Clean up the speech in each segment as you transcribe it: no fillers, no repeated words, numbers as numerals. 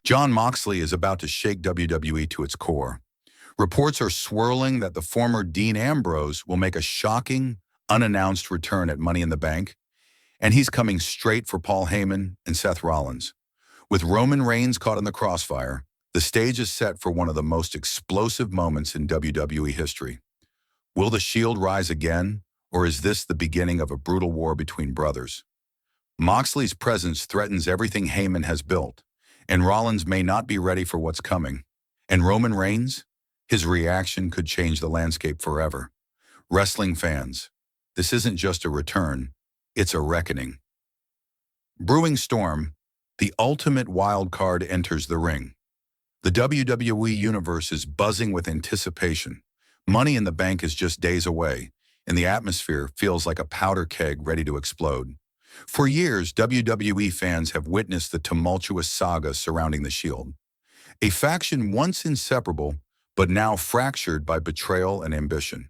Jon Moxley is about to shake WWE to its core. Reports are swirling that the former Dean Ambrose will make a shocking, unannounced return at Money in the Bank, and he's coming straight for Paul Heyman and Seth Rollins. With Roman Reigns caught in the crossfire, the stage is set for one of the most explosive moments in WWE history. Will the Shield rise again, or is this the beginning of a brutal war between brothers? Moxley's presence threatens everything Heyman has built, and Rollins may not be ready for what's coming. And Roman Reigns? His reaction could change the landscape forever. Wrestling fans, this isn't just a return, it's a reckoning. Brewing storm, the ultimate wild card enters the ring. The WWE Universe is buzzing with anticipation. Money in the Bank is just days away, and the atmosphere feels like a powder keg ready to explode. For years, WWE fans have witnessed the tumultuous saga surrounding the Shield. A faction once inseparable, but now fractured by betrayal and ambition.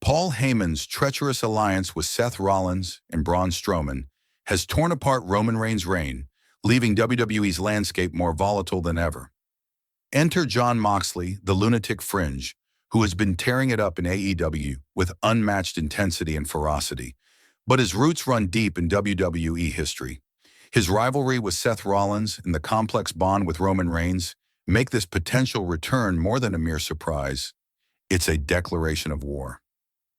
Paul Heyman's treacherous alliance with Seth Rollins and Braun Strowman has torn apart Roman Reigns' reign, leaving WWE's landscape more volatile than ever. Enter Jon Moxley, the lunatic fringe, who has been tearing it up in AEW with unmatched intensity and ferocity. But his roots run deep in WWE history. His rivalry with Seth Rollins and the complex bond with Roman Reigns make this potential return more than a mere surprise. It's a declaration of war.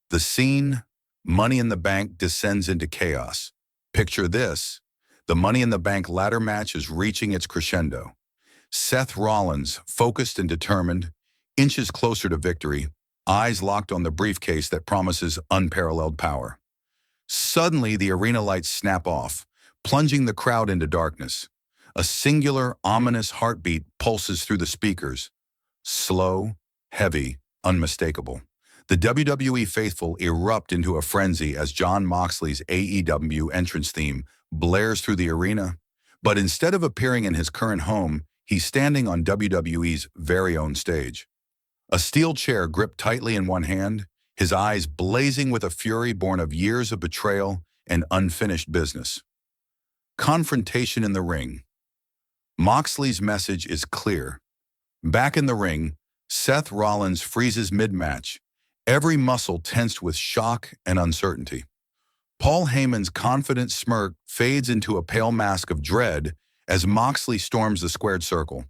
The scene, Money in the Bank, descends into chaos. Picture this. The Money in the Bank ladder match is reaching its crescendo. Seth Rollins, focused and determined, inches closer to victory, eyes locked on the briefcase that promises unparalleled power. Suddenly, the arena lights snap off, plunging the crowd into darkness. A singular, ominous heartbeat pulses through the speakers. Slow, heavy, unmistakable. The WWE faithful erupt into a frenzy as Jon Moxley's AEW entrance theme blares through the arena. But instead of appearing in his current home, he's standing on WWE's very own stage. A steel chair gripped tightly in one hand, his eyes blazing with a fury born of years of betrayal and unfinished business. Confrontation in the ring. Moxley's message is clear. Back in the ring, Seth Rollins freezes mid-match, every muscle tensed with shock and uncertainty. Paul Heyman's confident smirk fades into a pale mask of dread as Moxley storms the squared circle.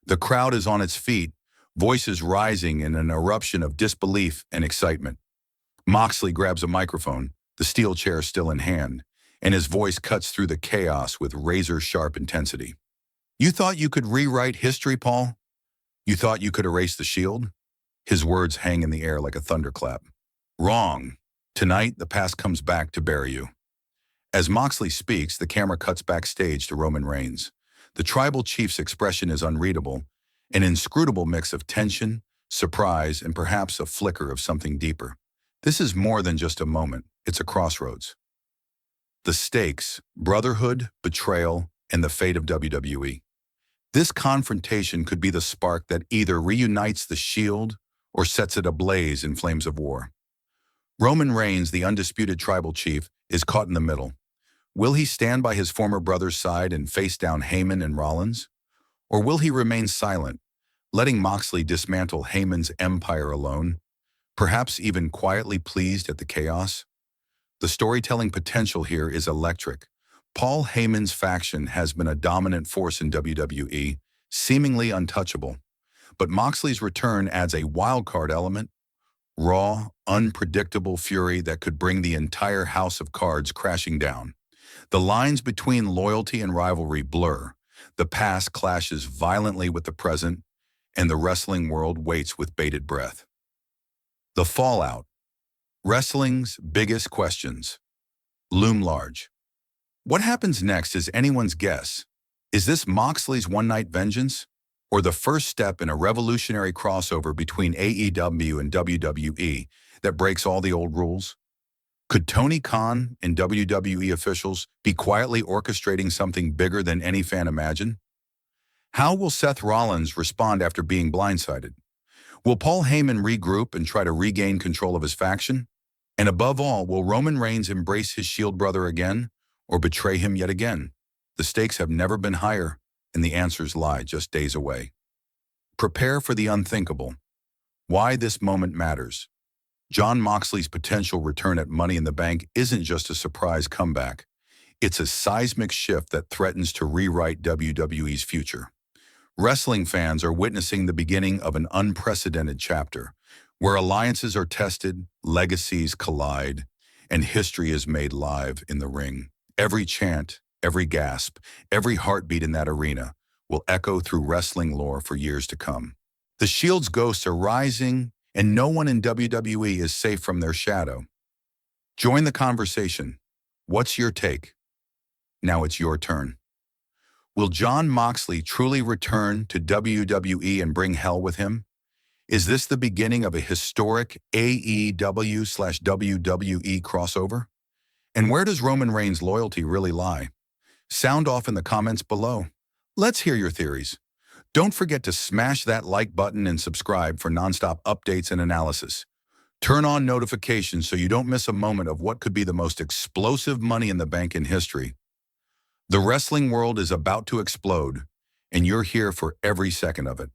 The crowd is on its feet, voices rising in an eruption of disbelief and excitement. Moxley grabs a microphone, the steel chair still in hand, and his voice cuts through the chaos with razor-sharp intensity. You thought you could rewrite history, Paul? You thought you could erase the Shield? His words hang in the air like a thunderclap. Wrong. Tonight, the past comes back to bury you. As Moxley speaks, the camera cuts backstage to Roman Reigns. The tribal chief's expression is unreadable, an inscrutable mix of tension, surprise, and perhaps a flicker of something deeper. This is more than just a moment, it's a crossroads. The stakes, brotherhood, betrayal, and the fate of WWE. This confrontation could be the spark that either reunites the Shield or sets it ablaze in flames of war. Roman Reigns, the undisputed tribal chief, is caught in the middle. Will he stand by his former brother's side and face down Heyman and Rollins? Or will he remain silent, letting Moxley dismantle Heyman's empire alone, perhaps even quietly pleased at the chaos? The storytelling potential here is electric. Paul Heyman's faction has been a dominant force in WWE, seemingly untouchable. But Moxley's return adds a wildcard element, raw, unpredictable fury that could bring the entire house of cards crashing down. The lines between loyalty and rivalry blur. The past clashes violently with the present, and the wrestling world waits with bated breath. The fallout. Wrestling's biggest questions loom large. What happens next is anyone's guess. Is this Moxley's one-night vengeance, or the first step in a revolutionary crossover between AEW and WWE that breaks all the old rules? Could Tony Khan and WWE officials be quietly orchestrating something bigger than any fan imagined? How will Seth Rollins respond after being blindsided? Will Paul Heyman regroup and try to regain control of his faction? And above all, will Roman Reigns embrace his Shield brother again, or betray him yet again? The stakes have never been higher, and the answers lie just days away. Prepare for the unthinkable. Why this moment matters. Jon Moxley's potential return at Money in the Bank isn't just a surprise comeback. It's a seismic shift that threatens to rewrite WWE's future. Wrestling fans are witnessing the beginning of an unprecedented chapter, where alliances are tested, legacies collide, and history is made live in the ring. Every chant, every gasp, every heartbeat in that arena will echo through wrestling lore for years to come. The Shield's ghosts are rising, and no one in WWE is safe from their shadow. Join the conversation. What's your take? Now it's your turn. Will Jon Moxley truly return to WWE and bring hell with him? Is this the beginning of a historic AEW/WWE crossover? And where does Roman Reigns' loyalty really lie? Sound off in the comments below. Let's hear your theories. Don't forget to smash that like button and subscribe for nonstop updates and analysis. Turn on notifications so you don't miss a moment of what could be the most explosive Money in the Bank in history. The wrestling world is about to explode, and you're here for every second of it.